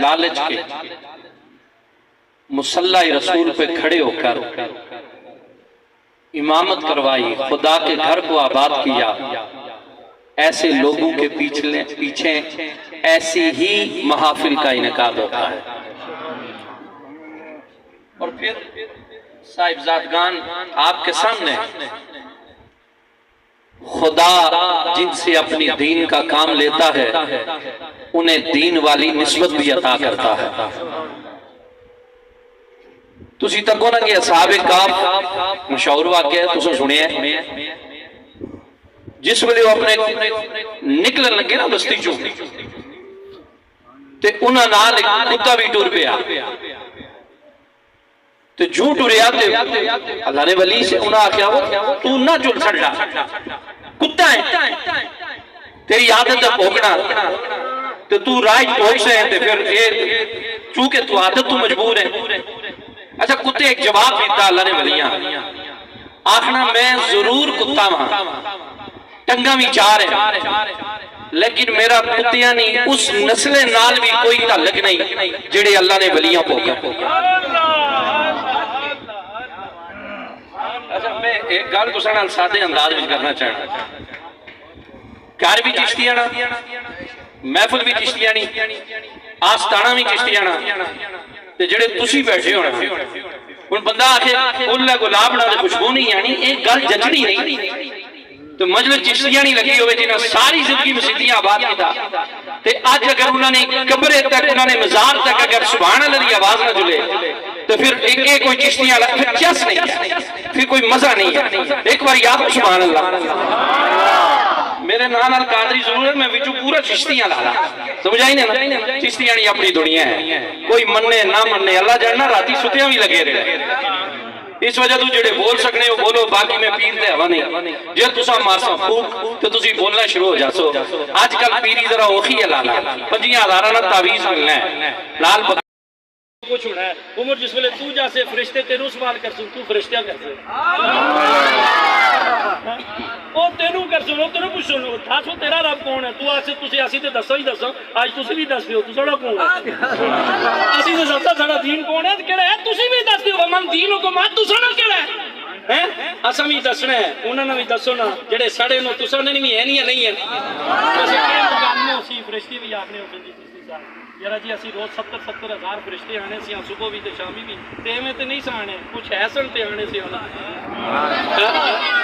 لالچ کے مصلی رسول پہ کھڑے ہو کر امامت کروائی، خدا کے گھر کو آباد کیا، ایسے لوگوں کے پیچھے ایسی ہی محافل کا انعقاد ہوتا ہے۔ اور پھر صاحبزادگان آپ کے سامنے خدا جن سے اپنی دین کا کام لیتا ہے انہیں دین والی نسبت بھی عطا کرتا ہے۔ تسی تکو نا کہ اصحاب کہف مشہور واقعہ ہے، تسے سنیا ہے، جس ویلے وہ اپنے نکلن لگے نا بستی چوں تے انہاں نال ایک کتا بھی ٹر پیا تے جو ٹریا تے اللہ نے ولی سے انہاں آخیا تو نہ چل چھڑا کتا ہے تیری عادت ہے بھوکنا تے تو رائج پہنچ سے ہیں تے پھر چونکہ تو عادت تو مجبور ہے۔ اچھا کتے ایک جواب دیتا اللہ نے ولیاں آخنا میں ضرور کتا وہاں ٹنگا بھی چار ہے لیکن میرا کتیاں نہیں اس نسل نال بھی کوئی تعلق نہیں جڑے اللہ نے ولیاں پوکا۔ اچھا میں ایک گال کو سنال سادے انداز بھی کرنا چاہنا، کار بھی چشتیانا، محفل بھی چشتیانی، آستانہ بھی چشتیانا، تے جڑے تسی بیٹھے ہونا ان بندہ آکھے اللہ گلاب نہ دے خوشبو نہیں یعنی ایک گل جچڑی نہیں تو مجلس چشتیاں نہیں لگی ہوئے جنہاں ساری زندگی مسجدیاں آباد کی تھا تے آج اگر انہوں نے قبرے تک انہوں نے مزار تک اگر سبحان اللہ کی آواز نہ جلے تو پھر ایک کوئی چشتیاں لگا پھر چس نہیں ہے، پھر کوئی مزہ نہیں ہے۔ ایک بار یاد سبحان اللہ میرے نام قادری ضرور ہے میں وچو پورا چشتیاں لالا سمجھائی نہیں نا، چشتیاں نہیں اپنی دنیا ہے، کوئی مننے نہ مننے اللہ جاننا راتی ستیاں بھی لگے رہے۔ اس وجہ تو جڑے بول سکنے ہو بولو، باقی میں پیر دے ہوا نہیں، جے تسا مارسا پھوک تو تسی بولنا شروع ہو جاسو۔ آج کل پیری ذرا اوکھی ہے لالا 50,000 نہ تعویز ملنا ہے لال کچھ ہونا ہے عمر جس ویلے تو جا سے فرشتے تینوں سوال کر سن تو فرشتیاں کر سن او تینوں کر سن تینوں پوچھ سن تھاسو تیرا رب کون ہے تو آسے تسی آسی تے دسو ہی دسو آج تسی بھی دس دیو تو سڑا کون ہے آسی تے سبتا سڑا دین کون ہے کہڑا ہے تسی بھی دس دیو من دین کو مات تو سڑا کہڑا ہے اساں بھی دسنا ہے انہاں نے بھی دسو نا جڑے سڑے نو تساں نے بھی ہے نہیں ہے نہیں ہے ویسے کہ مقام سی فرشتے بھی آکھنے ہو جی یارا جی اسی روز 70,000 فرشتے آنے سے صبح بھی تے شامی بھی تے میں تے نہیں سانے کچھ ایسن تے آنے سے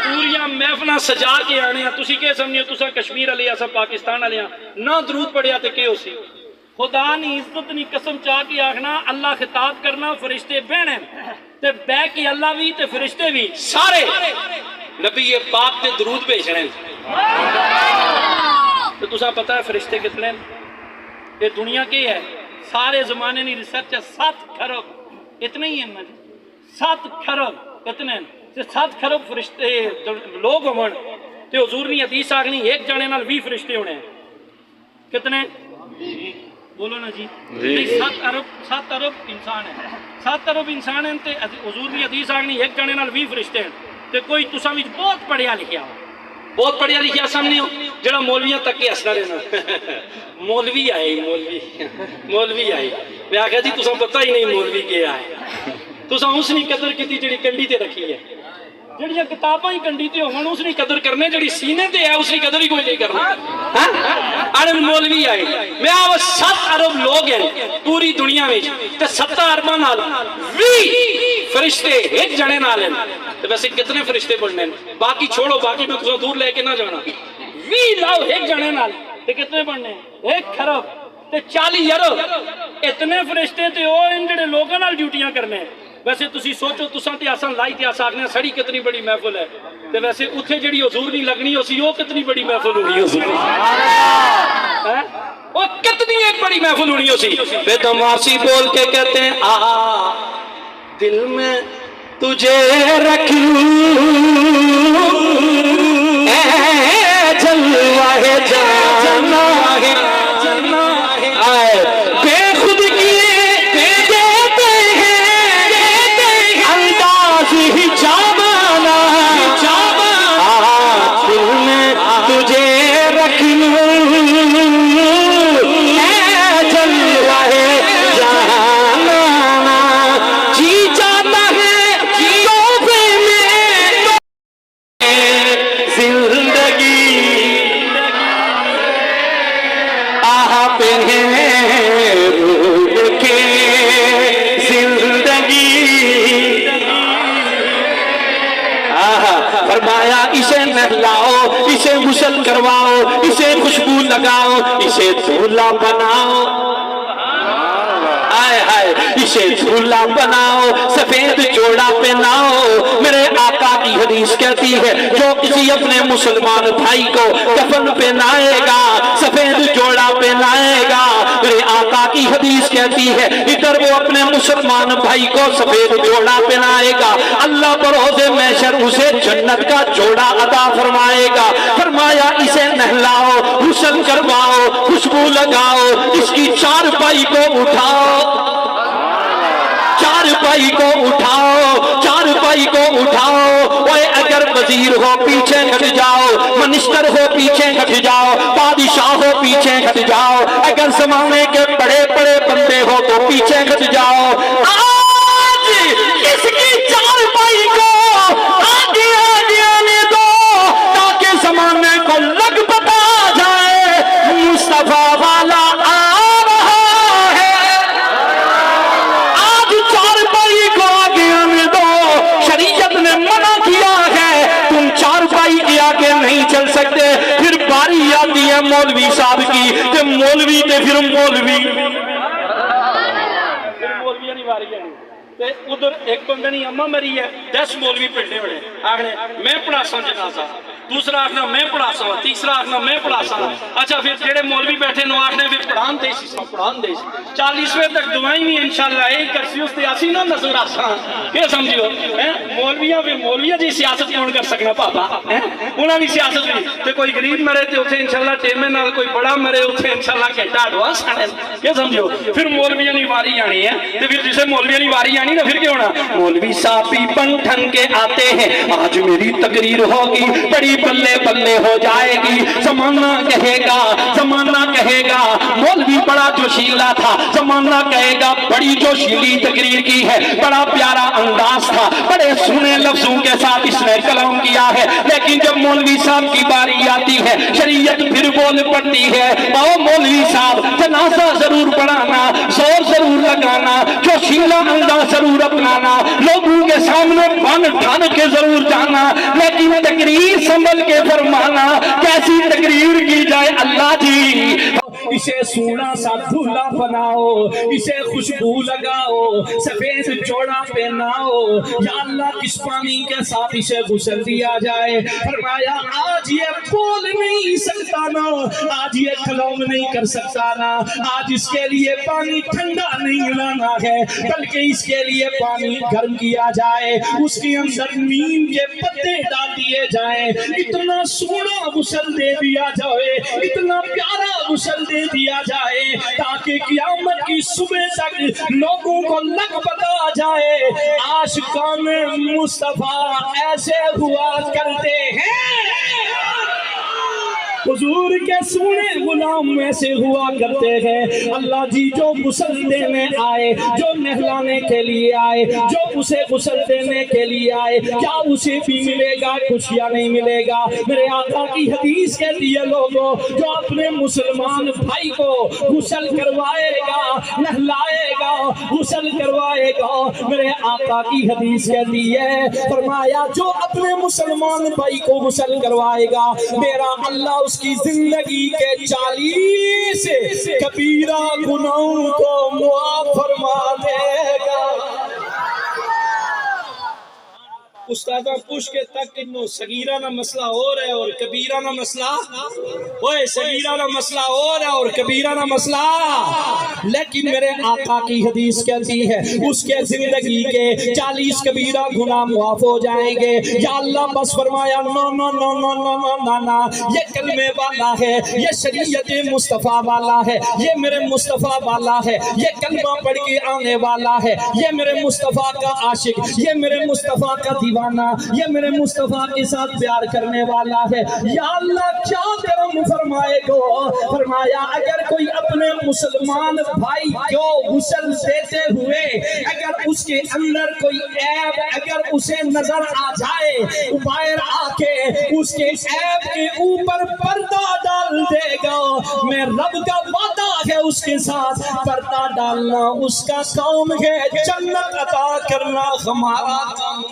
پوریا محفلاں سجا کے آنے ہیں تسی کہ سمجھو تسا کشمیر والے اسا پاکستان والے نہ درود پڑھیا تے کہ ہوسی خدا نے عزت نہیں قسم چاہ کے آکھنا اللہ خطاب کرنا فرشتے بہنے تے بہ کے اللہ بھی تے فرشتے بھی سارے نبی پاک تے درود بھیجنے تو تسا پتہ ہے فرشتے کتنے یہ دنیا کی ہے سارے زمانے نہیں ریسرچ ہے 7 کھرب اتنے ہی ہیں 7 کھرب اتنے 7 کھرب فرشتے لوگ ہون تے حضور نے حدیث آگنی ایک جانے نال 20 فرشتے ہونے ہیں کتنے بولو نا جی 7 ارب انسان ہیں 7 ارب انسان ہیں تے حضور نے حدیث آگنی ایک جانے نال 20 فرشتے ہیں تے کوئی تساں وچ بہت پڑھیا لکھیا ہو بہت پڑھیا لکھیا سامنے ہو جڑا مولویاں تک کے ہسنا رہنا مولوی آئے مولوی آئے میں آکھا جی تساں پتہ ہی نہیں مولوی کیا ہے تساں اس نے قدر کی جڑی کنڈی تے رکھی ہے جڑیاں کتاباں ہی کنڈی تے ہون اس نے قدر کرنے جڑی سینے تے ہے اس نے قدر ہی کوئی نہیں کرنا اڑن مولوی آئے میں آو 7 ارب لوگ ہیں پوری دنیا میں تے 7 ارباں نال 20 فرشتے ایک جنے نال ہیں تو ویسے کتنے فرشتے پڑھنے ہیں باقی چھوڑو باقی میں تساں دور لے کے نہ جانا 20 لاؤ ایک جنے نال تے کتنے پڑھنے ہیں 1 کھرب تے 40 ارب اتنے فرشتے تے او ان جڑے لوگاں نال ڈیوٹیاں کرنے ویسے تسی سوچو تساں تے آسان لائی تے آسان آکھنے سڑی کتنی بڑی محفل ہے تے ویسے اتھے جڑی حضور نہیں لگنی ہو سی وہ کتنی بڑی محفل ہونی ہو سی وہ کتنی ایک بڑی محفل ہونی ہو سی بے دماسی بول کے کہتے ہیں آ دل میں تجھے رکھوں اے جلوہ جانا ہے آئے بے خود کیے دیتے ہیں انداز ہی جامانا دل میں تجھے رکھوں اے جلوہ اسے دھولا بناؤ، ہائے ہائے اسے دھولا بناؤ، سفید جوڑا پہناؤ۔ میرے آقا کی حدیث کہتی ہے جو کسی اپنے مسلمان بھائی کو کفن پہنائے گا، سفید جوڑا پہنائے گا، میرے آقا کی حدیث کہتی ہے ادھر وہ اپنے مسلمان بھائی کو سفید جوڑا پہنائے گا، اللہ بروز محشر اسے جنت کا جوڑا عطا فرمائے گا۔ فرمایا اسے نہلاؤ، غسل کرواؤ، خوشبو لگاؤ، اس کی چارپائی کو اٹھاؤ، چارپائی کو اٹھاؤ، چارپائی کو اٹھاؤ۔ اوے اگر وزیر ہو پیچھے ہٹ جاؤ، منسٹر ہو پیچھے ہٹ جاؤ، بادشاہ ہو پیچھے ہٹ جاؤ، اگر زمانے کے بڑے بڑے بندے ہو تو پیچھے ہٹ جاؤ۔ آج اس کی چارپائی کو آگے آگے آنے دو تاکہ زمانے کو لگ پتا جائے مصطفیٰ والا آ رہا ہے۔ آج چارپائی کو آگے آنے دو، شریعت نے منع کیا ہے تم چارپائی کے آگے نہیں چل سکتے۔ پھر باری آتی ہے مولوی صاحب کی کہ مولوی تے پھر مولوی نہیں باری آنی تے ادھر ایک بندہ نہیں اماں مری ہے، 10 مولوی پڑھنے ہوئے آگنے میں پڑھا سا جنازہ، دوسرا آخنا میں پڑھا سا، تیسرا آخنا میں پڑھا سا۔ اچھا پھر جڑے مولوی بیٹھے نو آخنے پھر پڑھان دے سی سا پڑھان دے سی 40ویں تک دعائیں بھی انشاءاللہ ایک کرسی اس تے آسی نہ نظر آسا، یہ سمجھو مولویاں پھر مولویاں جی سیاست کون کر سکنا پاپا، انہاں بھی سیاست بھی تے کوئی غریب مرے تے اتھے انشاءاللہ ٹیمے نال، کوئی بڑا مرے اتھے انشاءاللہ کہتا ایڈوانس آنے، یہ سمجھو پھر مولویاں نہیں واری آنی ہے تے پھر جسے مولویاں نہیں واری آنی نا پھر کیا ہونا، مولوی صاحب بھی بن ٹھن کے آتے ہیں، آج میری تقریر ہوگی بڑی بلے بلے ہو جائے گی، زمانہ کہے گا، زمانہ کہے گا مولوی بڑا جوشیلا تھا، زمانہ کہے گا بڑی جوشیلی تقریر کی ہے، بڑا پیارا انداز تھا، بڑے سنے لفظوں کے ساتھ اس نے کلام کیا ہے، لیکن جب مولوی صاحب کی باری آتی ہے شریعت پھر بول پڑتی ہے او مولوی صاحب جنازہ ضرور پڑھانا، زور ضرور لگانا، جوشیلا انداز ضرور اپنانا، لوگوں کے سامنے بن ٹھن کے ضرور جانا، لیکن تقریر سنبھل کے فرمانا، کیسی تقریر کی جائے اللہ جی۔ اسے سونا سا دھولا بناؤ، اسے خوشبو لگاؤ، سفید جوڑا پہناؤ، یا اللہ کس پانی کے ساتھ اسے غسل دیا جائے۔ فرمایا آج یہ بول نہیں سکتا نا، آج یہ کلام نہیں کر سکتا نا، آج اس کے لیے پانی ٹھنڈا نہیں لانا ہے بلکہ اس کے لیے پانی گرم کیا جائے، اس کے اندر نیم کے پتے ڈال دیے جائیں، اتنا سونا غسل دے دیا جائے، اتنا پیارا غسل دے دیا جائے تاکہ قیامت کی صبح تک لوگوں کو لگ پتا جائے عاشقان مصطفیٰ ایسے ہوا کرتے ہیں، حضور کے سونے غلام ایسے ہوا کرتے ہیں۔ اللہ جی جو غسل دینے آئے، جو نہلانے کے لیے آئے، جو اسے غسل دینے کے لیے آئے، کیا اسے بھی ملے گا کچھ یا نہیں ملے گا؟ میرے آقا کی حدیث کہتی ہے لوگوں جو اپنے مسلمان بھائی کو غسل کروائے گا، نہلائے گا، غسل کروائے گا، میرے آقا کی حدیث کہتی ہے فرمایا جو اپنے مسلمان بھائی کو غسل کروائے گا میرا اللہ اس کی زندگی کے 40 کبیرہ گناہوں کو معاف فرما دے گا۔ استادہ پوچھ کے تک انہوں صغیرانہ مسئلہ ہو رہا ہے اور کبیرانہ مسئلہ ہوئے، صغیرانہ مسئلہ ہو رہا ہے اور کبیرانہ مسئلہ، لیکن میرے آقا کی حدیث کہتی ہے اس کے زندگی کے 40 کبیرہ گناہ معاف ہو جائیں گے۔ یا اللہ بس فرمایا نو نو نو نو نو نو نو نو، یہ کلمے والا ہے، یہ شریعت مصطفیٰ والا ہے، یہ میرے مصطفیٰ والا ہے، یہ کلمہ پڑھ کے آنے والا ہے، یہ میرے مصطفیٰ کا عاشق، یہ میرے مصطفیٰ کا دیوانہ، یہ میرے مصطفیٰ کے ساتھ پیار کرنے والا ہے۔ یا اللہ کیا کرم فرمائے گو، فرمایا اگر کوئی اپنے مسلمان بھائی کو غسل دیتے ہوئے اگر اس کے اندر کوئی عیب اگر اسے نظر آ جائے، باہر آ کے اس کے عیب کے اوپر پردہ ڈال دے گا، میں رب کا وعدہ ہے اس کے ساتھ پردہ ڈالنا اس کا کام ہے، جنت عطا کرنا ہمارا کام۔